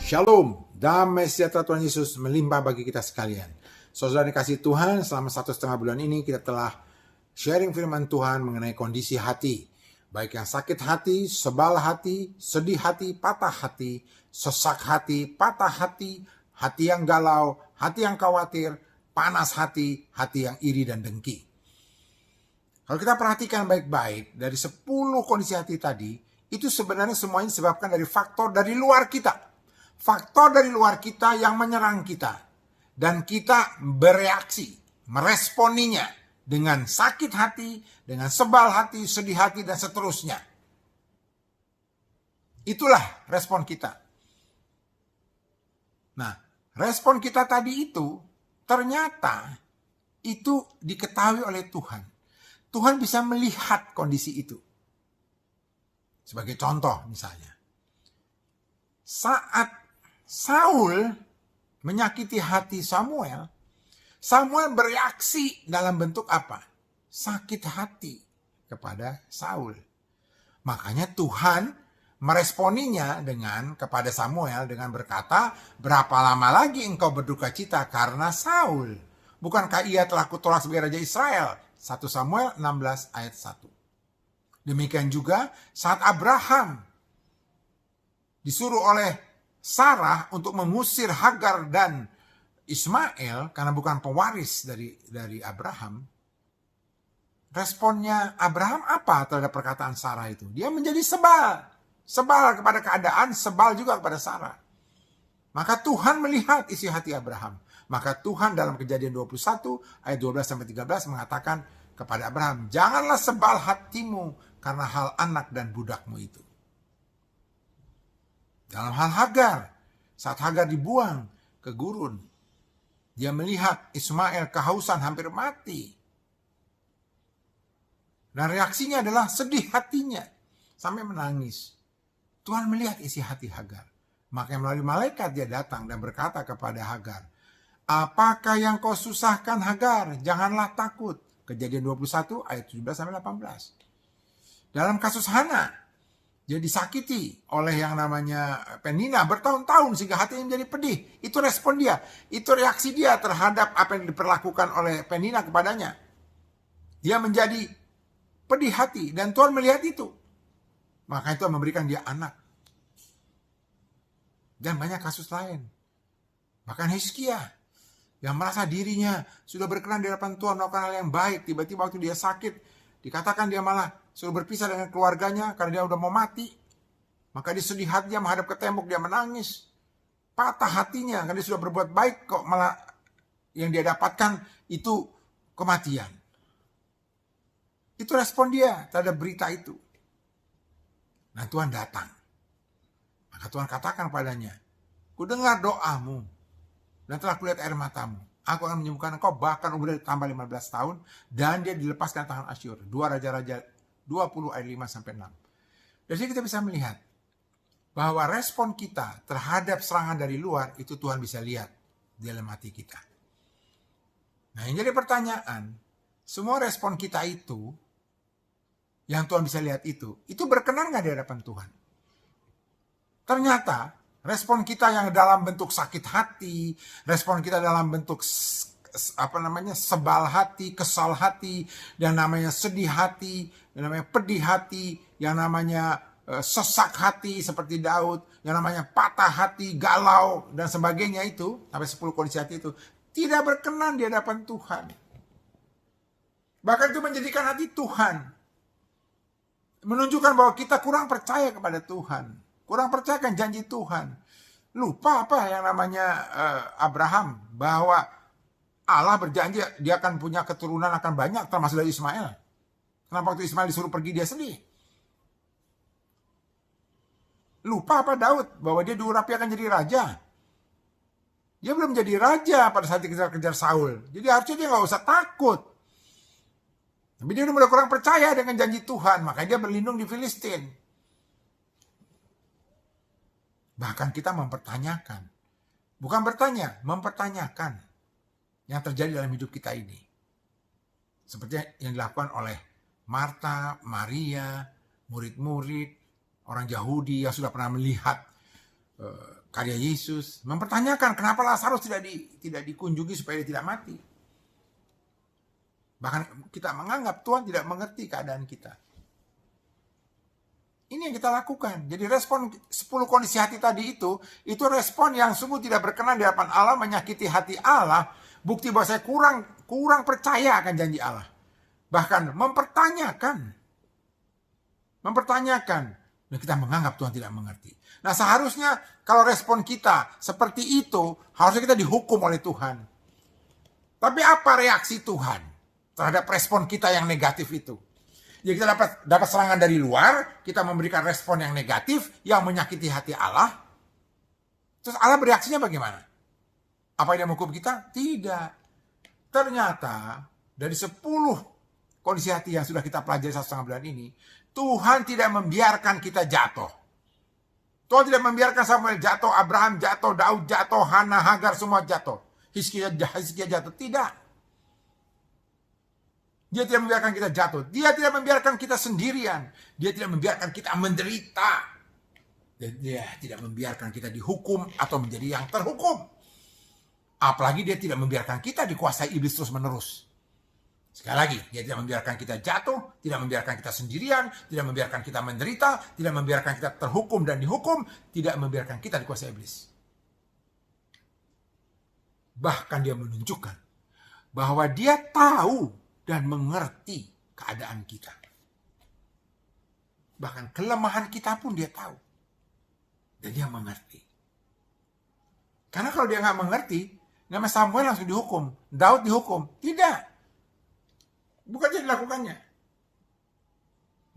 Shalom, damai sejahtera Tuhan Yesus melimpah bagi kita sekalian. Saudara dikasih Tuhan, selama 1,5 bulan ini kita telah sharing firman Tuhan mengenai kondisi hati. Baik yang sakit hati, sebal hati, sedih hati, patah hati, sesak hati, patah hati, hati yang galau, hati yang khawatir, panas hati, hati yang iri dan dengki. Kalau kita perhatikan baik-baik, dari 10 kondisi hati tadi, itu sebenarnya semuanya disebabkan dari faktor dari luar kita. Faktor dari luar kita yang menyerang kita. Dan kita bereaksi, meresponinya dengan sakit hati, dengan sebal hati, sedih hati, dan seterusnya. Itulah respon kita. Nah, respon kita tadi itu, ternyata itu diketahui oleh Tuhan. Tuhan bisa melihat kondisi itu. Sebagai contoh misalnya. Saat Saul menyakiti hati Samuel, Samuel bereaksi dalam bentuk apa? Sakit hati kepada Saul. Makanya Tuhan meresponinya kepada Samuel dengan berkata, berapa lama lagi engkau berduka cita karena Saul? Bukankah ia telah kutolak sebagai Raja Israel? 1 Samuel 16 ayat 1. Demikian juga saat Abraham disuruh oleh Sarah untuk mengusir Hagar dan Ismail karena bukan pewaris dari Abraham. Responnya Abraham apa terhadap perkataan Sarah itu? Dia menjadi sebal. Sebal kepada keadaan, sebal juga kepada Sarah. Maka Tuhan melihat isi hati Abraham. Maka Tuhan dalam Kejadian 21 ayat 12-13 mengatakan kepada Abraham, janganlah sebal hatimu karena hal anak dan budakmu itu. Dalam hal Hagar, saat Hagar dibuang ke gurun, dia melihat Ismail kehausan hampir mati. Dan reaksinya adalah sedih hatinya, sampai menangis. Tuhan melihat isi hati Hagar. Maka melalui malaikat dia datang dan berkata kepada Hagar, apakah yang kau susahkan Hagar? Janganlah takut. Kejadian 21 ayat 17-18. Dalam kasus Hana, dia disakiti oleh yang namanya Penina bertahun-tahun sehingga hatinya menjadi pedih. Itu respon dia. Itu reaksi dia terhadap apa yang diperlakukan oleh Penina kepadanya. Dia menjadi pedih hati dan Tuhan melihat itu. Maka Tuhan memberikan dia anak. Dan banyak kasus lain. Bahkan Hizkia yang merasa dirinya sudah berkenan di hadapan Tuhan melakukan hal yang baik. Tiba-tiba waktu dia sakit, dikatakan dia malah suruh berpisah dengan keluarganya karena dia udah mau mati. Maka dia sedih hatinya menghadap ke tembok, dia menangis. Patah hatinya karena dia sudah berbuat baik kok malah yang dia dapatkan itu kematian. Itu respon dia terhadap berita itu. Nah Tuhan datang. Maka Tuhan katakan padanya, ku dengar doamu dan telah kulihat air matamu. Aku akan menyembuhkan engkau bahkan umurnya tambah 15 tahun dan dia dilepaskan tangan Asyur. 2 Raja-Raja 20 ayat 5-6. Dari sini kita bisa melihat bahwa respon kita terhadap serangan dari luar itu Tuhan bisa lihat di dalam hati kita. Nah yang jadi pertanyaan, semua respon kita itu yang Tuhan bisa lihat itu berkenan gak di hadapan Tuhan? Ternyata respon kita yang dalam bentuk sakit hati, respon kita dalam bentuk sebal hati, kesal hati, yang namanya sedih hati, yang namanya pedih hati, yang namanya sesak hati seperti Daud, yang namanya patah hati, galau dan sebagainya itu, sampai 10 kondisi hati itu tidak berkenan di hadapan Tuhan. Bahkan itu menjadikan hati Tuhan, menunjukkan bahwa kita kurang percaya kepada Tuhan, kurang percayakan janji Tuhan. Lupa apa yang namanya Abraham, bahwa Allah berjanji dia akan punya keturunan akan banyak termasuk dari Ismail. Kenapa waktu Ismail disuruh pergi dia sedih? Lupa apa Daud bahwa dia diurapi akan jadi raja. Dia belum jadi raja pada saat dikejar-kejar Saul. Jadi harusnya dia gak usah takut. Tapi dia udah kurang percaya dengan janji Tuhan. Makanya dia berlindung di Filistin. Bahkan kita mempertanyakan. Bukan bertanya, mempertanyakan yang terjadi dalam hidup kita ini. Seperti yang dilakukan oleh Marta, Maria, murid-murid, orang Yahudi yang sudah pernah melihat karya Yesus, mempertanyakan kenapa Lazarus tidak dikunjungi supaya dia tidak mati. Bahkan kita menganggap Tuhan tidak mengerti keadaan kita. Ini yang kita lakukan. Jadi respon 10 kondisi hati tadi itu respon yang sungguh tidak berkenan di hadapan Allah, menyakiti hati Allah. Bukti bahwa saya kurang percaya akan janji Allah. Bahkan mempertanyakan. Dan kita menganggap Tuhan tidak mengerti. Nah, seharusnya kalau respon kita seperti itu, harusnya kita dihukum oleh Tuhan. Tapi apa reaksi Tuhan terhadap respon kita yang negatif itu? Ya, kita dapat serangan dari luar, kita memberikan respon yang negatif, yang menyakiti hati Allah. Terus Allah bereaksinya bagaimana? Apa dia menghukum kita? Tidak. Ternyata dari 10 kondisi hati yang sudah kita pelajari 1,5 bulan ini, Tuhan tidak membiarkan kita jatuh. Tuhan tidak membiarkan Samuel jatuh, Abraham jatuh, Daud jatuh, Hana, Hagar semua jatuh. Hizkia jatuh. Tidak. Dia tidak membiarkan kita jatuh. Dia tidak membiarkan kita sendirian. Dia tidak membiarkan kita menderita. Dan dia tidak membiarkan kita dihukum atau menjadi yang terhukum. Apalagi dia tidak membiarkan kita dikuasai iblis terus-menerus. Sekali lagi, dia tidak membiarkan kita jatuh, tidak membiarkan kita sendirian, tidak membiarkan kita menderita, tidak membiarkan kita terhukum dan dihukum, tidak membiarkan kita dikuasai iblis. Bahkan dia menunjukkan bahwa dia tahu dan mengerti keadaan kita. Bahkan kelemahan kita pun dia tahu. Dan dia mengerti. Karena kalau dia nggak mengerti, nama Samuel langsung dihukum, Daud dihukum. Tidak. Bukan dia dilakukannya.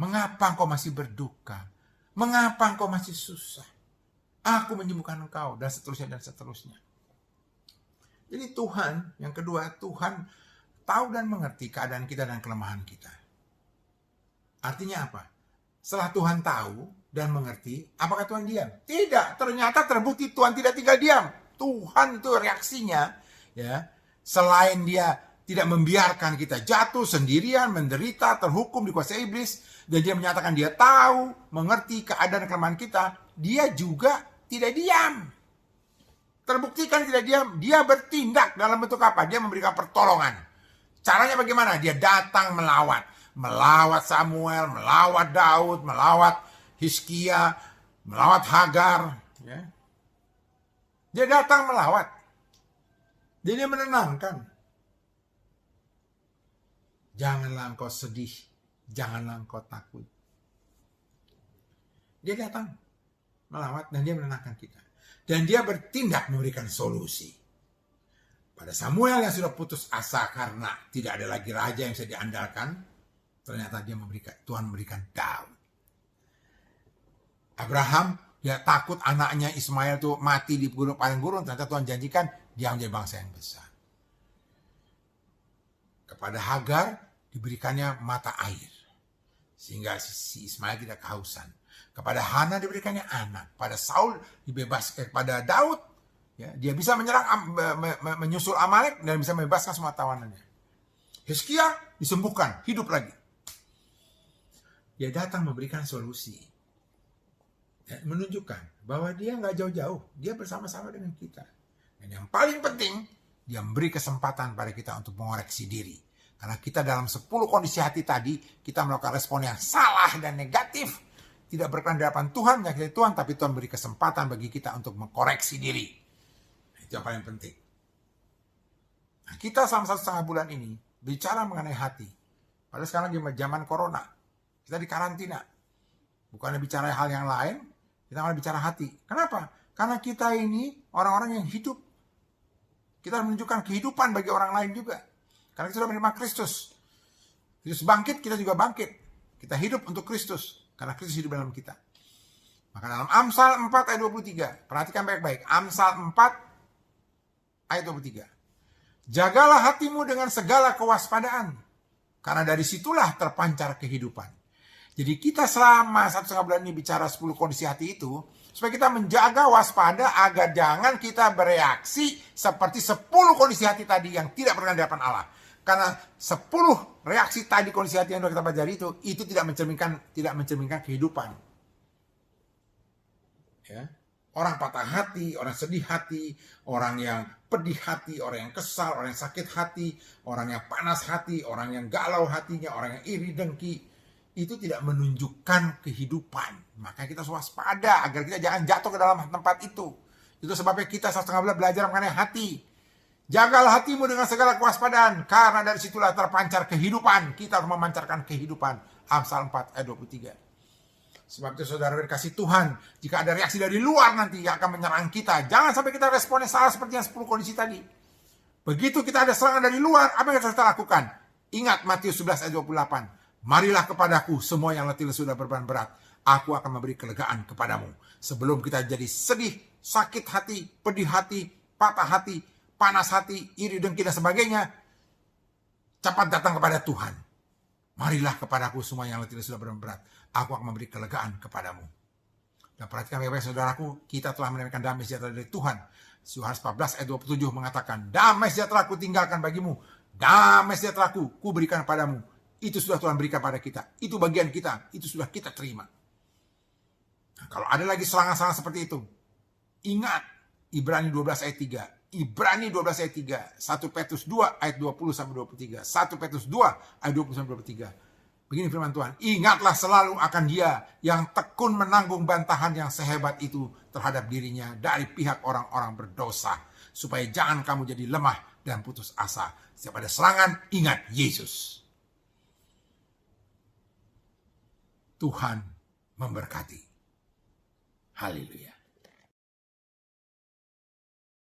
Mengapa engkau masih berduka? Mengapa engkau masih susah? Aku menyembuhkan engkau, dan seterusnya dan seterusnya. Jadi Tuhan, yang kedua, Tuhan tahu dan mengerti keadaan kita dan kelemahan kita. Artinya apa? Setelah Tuhan tahu dan mengerti, apakah Tuhan diam? Tidak, ternyata terbukti Tuhan tidak tinggal diam. Tuhan itu reaksinya, ya, selain dia tidak membiarkan kita jatuh sendirian, menderita, terhukum, dikuasai iblis, dan dia menyatakan dia tahu, mengerti keadaan kelemahan kita, dia juga tidak diam. Terbuktikan tidak diam, dia bertindak dalam bentuk apa? Dia memberikan pertolongan. Caranya bagaimana? Dia datang melawat. Melawat Samuel, melawat Daud, melawat Hizkia, melawat Hagar. Ya. Dia datang melawat. Dia menenangkan. Janganlah engkau sedih, janganlah engkau takut. Dia datang melawat dan dia menenangkan kita. Dan dia bertindak memberikan solusi. Pada Samuel yang sudah putus asa karena tidak ada lagi raja yang bisa diandalkan, ternyata Tuhan memberikan Daud. Abraham, dia takut anaknya Ismail itu mati di padang gurun, ternyata Tuhan janjikan dia menjadi bangsa yang besar. Kepada Hagar diberikannya mata air, sehingga si Ismail tidak kehausan. Kepada Hana diberikannya anak. Pada Saul dibebaskan. Pada Daud, ya, dia bisa menyerang, menyusul Amalek dan bisa membebaskan semua tawanannya. Hizkia disembuhkan, hidup lagi. Dia datang memberikan solusi, ya, menunjukkan bahwa dia nggak jauh-jauh, dia bersama-sama dengan kita. Dan yang paling penting, dia memberi kesempatan pada kita untuk mengoreksi diri. Karena kita dalam 10 kondisi hati tadi, kita melakukan respon yang salah dan negatif. Tidak berkenan di hadapan Tuhan, menyakiti Tuhan, tapi Tuhan beri kesempatan bagi kita untuk mengkoreksi diri. Itu yang paling penting. Nah, kita selama 1,5 bulan ini bicara mengenai hati. Padahal sekarang di zaman corona, kita di karantina. Bukannya bicara hal yang lain, kita malah bicara hati. Kenapa? Karena kita ini orang-orang yang hidup. Kita menunjukkan kehidupan bagi orang lain juga. Karena kita sudah menerima Kristus. Kristus bangkit, kita juga bangkit. Kita hidup untuk Kristus. Karena Kristus hidup dalam kita. Maka dalam Amsal 4 ayat 23. Perhatikan baik-baik. Amsal 4 ayat 23. Jagalah hatimu dengan segala kewaspadaan. Karena dari situlah terpancar kehidupan. Jadi kita selama 1,5 bulan ini bicara 10 kondisi hati itu. Supaya kita menjaga waspada agar jangan kita bereaksi seperti 10 kondisi hati tadi yang tidak berkenan di hadapan Allah. Karena 10 reaksi tadi kondisi hati yang sudah kita pelajari itu tidak mencerminkan kehidupan. Ya. Orang patah hati, orang sedih hati, orang yang pedih hati, orang yang kesal, orang yang sakit hati, orang yang panas hati, orang yang galau hatinya, orang yang iri dengki, itu tidak menunjukkan kehidupan. Maka kita waspada agar kita jangan jatuh ke dalam tempat itu. Itu sebabnya kita 1,5 belajar mengenai hati. Jagalah hatimu dengan segala kewaspadaan, karena dari situlah terpancar kehidupan. Kita harus memancarkan kehidupan. Amsal 4 ayat 23. Sebab itu saudara kasih Tuhan, jika ada reaksi dari luar nanti yang akan menyerang kita, jangan sampai kita responnya salah seperti yang 10 kondisi tadi. Begitu kita ada serangan dari luar, apa yang harus kita lakukan? Ingat Matius 11 ayat 28. Marilah kepadaku semua yang letih sudah beban berat, aku akan memberi kelegaan kepadamu. Sebelum kita jadi sedih, sakit hati, pedih hati, patah hati, panas hati, iri dengki dan sebagainya, cepat datang kepada Tuhan. Marilah kepadaku semua yang letih sudah beban berat, aku akan memberi kelegaan kepadamu. Dan perhatikan baik-baik saudaraku, kita telah menemukan damai sejahtera dari Tuhan. Yohanes 14 ayat 27 mengatakan, damai sejahtera ku tinggalkan bagimu, damai sejahtera ku berikan padamu. Itu sudah Tuhan berikan pada kita, itu bagian kita, itu sudah kita terima. Nah, kalau ada lagi serangan-serangan seperti itu, ingat Ibrani 12 ayat 3. Ibrani 12 ayat 3, 1 Petrus 2 ayat 20 sampai 23, 1 Petrus 2 ayat 20 sampai 23. Begini firman Tuhan, ingatlah selalu akan Dia yang tekun menanggung bantahan yang sehebat itu terhadap dirinya dari pihak orang-orang berdosa, supaya jangan kamu jadi lemah dan putus asa. Setiap ada serangan, ingat Yesus. Tuhan memberkati. Haleluya.